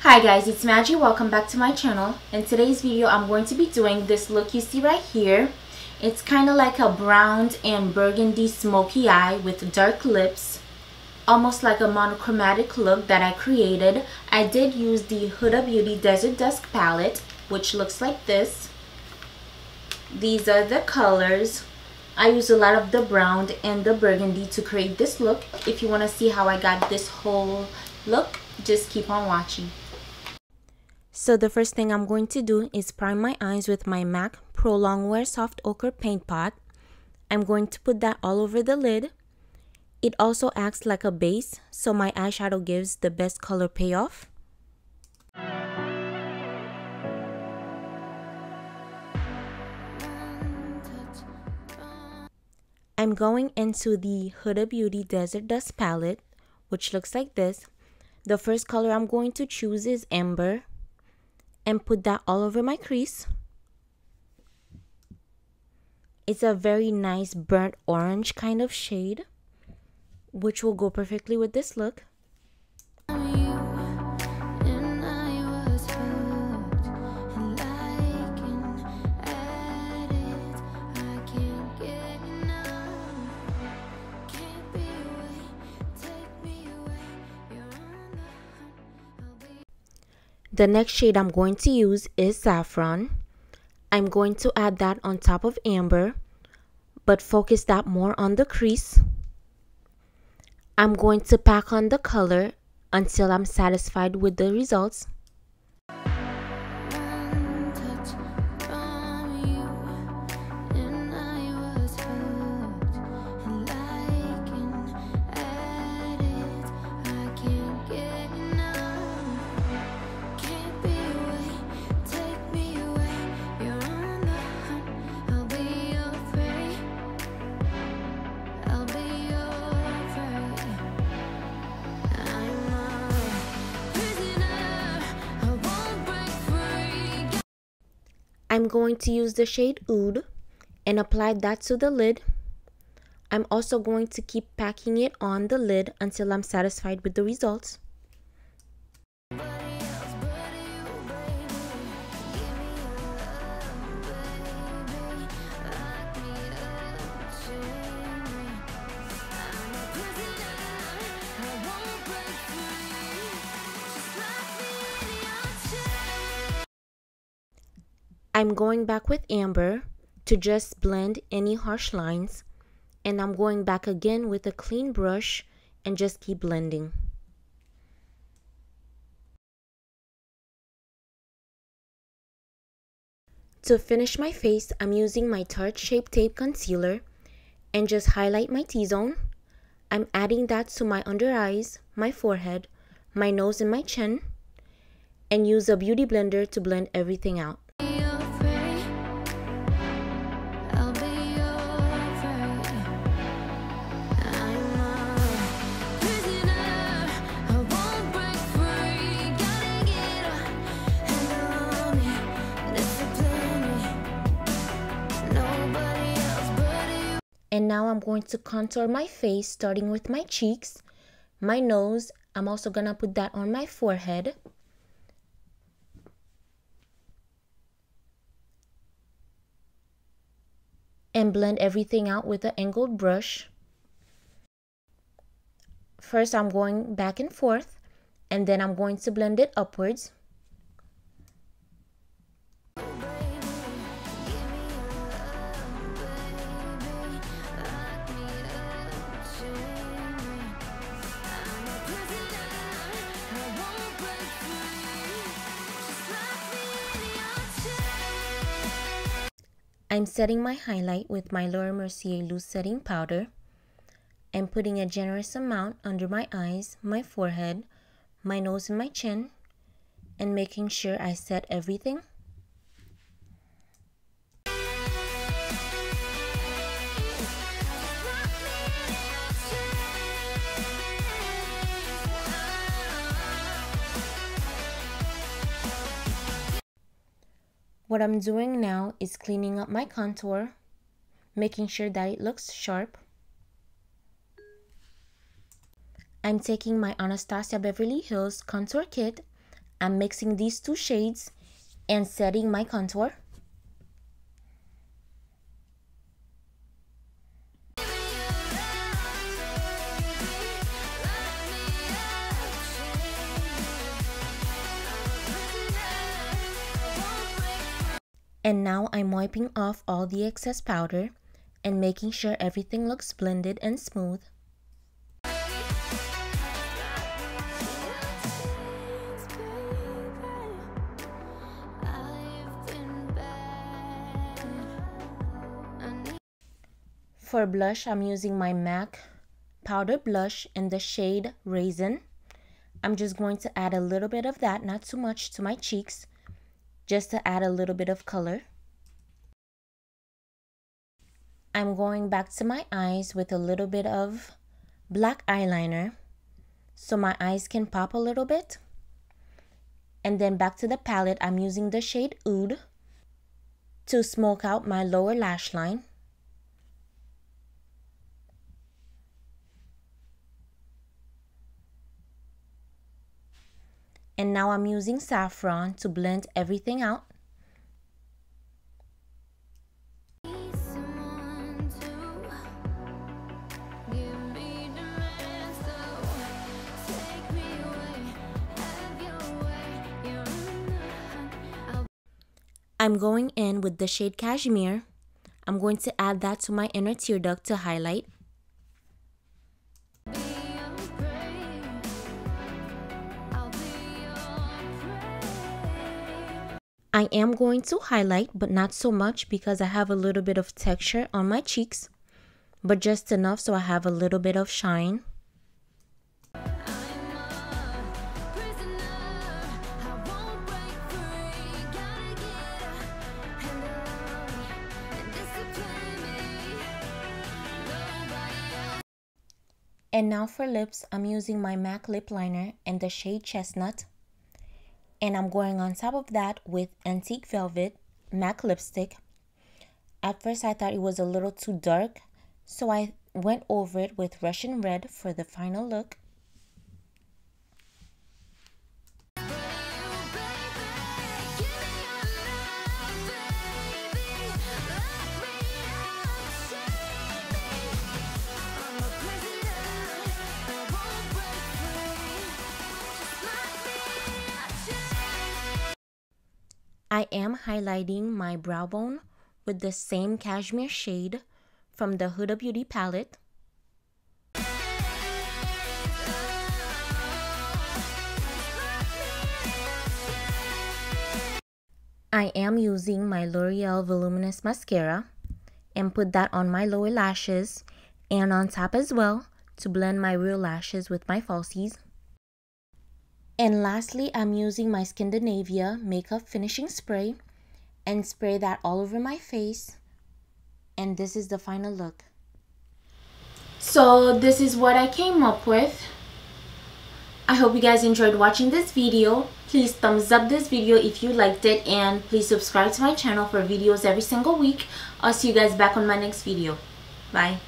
Hi guys, it's Madgie. Welcome back to my channel. In today's video, I'm going to be doing this look you see right here. It's kind of like a brown and burgundy smoky eye with dark lips. Almost like a monochromatic look that I created. I did use the Huda Beauty Desert Dusk palette, which looks like this. These are the colors. I used a lot of the brown and the burgundy to create this look. If you want to see how I got this whole look, just keep on watching. So the first thing I'm going to do is prime my eyes with my MAC Pro Longwear Soft Ochre Paint Pot. I'm going to put that all over the lid. It also acts like a base, so my eyeshadow gives the best color payoff. I'm going into the Huda Beauty Desert Dust palette, which looks like this. The first color I'm going to choose is Amber, and put that all over my crease. It's a very nice burnt orange kind of shade, which will go perfectly with this look. The next shade I'm going to use is Saffron. I'm going to add that on top of Amber, but focus that more on the crease. I'm going to pack on the color until I'm satisfied with the results. I'm going to use the shade Oud and apply that to the lid. I'm also going to keep packing it on the lid until I'm satisfied with the results. I'm going back with Amber to just blend any harsh lines, and I'm going back again with a clean brush and just keep blending. To finish my face, I'm using my Tarte Shape Tape Concealer and just highlight my T-zone. I'm adding that to my under eyes, my forehead, my nose and my chin, and use a beauty blender to blend everything out. And now I'm going to contour my face, starting with my cheeks, my nose. I'm also going to put that on my forehead. And blend everything out with an angled brush. First, I'm going back and forth, and then I'm going to blend it upwards. I'm setting my highlight with my Mercier loose setting powder. I'm putting a generous amount under my eyes, my forehead, my nose and my chin, and making sure I set everything. What I'm doing now is cleaning up my contour, making sure that it looks sharp. I'm taking my Anastasia Beverly Hills Contour Kit. I'm mixing these two shades and setting my contour. And now I'm wiping off all the excess powder and making sure everything looks blended and smooth. For blush, I'm using my MAC powder blush in the shade Raisin. I'm just going to add a little bit of that, not too much, to my cheeks, just to add a little bit of color. I'm going back to my eyes with a little bit of black eyeliner so my eyes can pop a little bit. And then back to the palette, I'm using the shade Oud to smoke out my lower lash line. And now I'm using Saffron to blend everything out. I'm going in with the shade Cashmere. I'm going to add that to my inner tear duct to highlight. I am going to highlight, but not so much because I have a little bit of texture on my cheeks, but just enough so I have a little bit of shine. And now for lips, I'm using my MAC lip liner in the shade Chestnut. And I'm going on top of that with Antique Velvet MAC lipstick. At first I thought it was a little too dark, so I went over it with Russian Red for the final look. I am highlighting my brow bone with the same cashmere shade from the Huda Beauty palette. I am using my L'Oreal Voluminous Mascara and put that on my lower lashes and on top as well to blend my real lashes with my falsies. And lastly, I'm using my Skindinavia Makeup Finishing Spray and spray that all over my face. And this is the final look. So this is what I came up with. I hope you guys enjoyed watching this video. Please thumbs up this video if you liked it, and please subscribe to my channel for videos every single week. I'll see you guys back on my next video. Bye.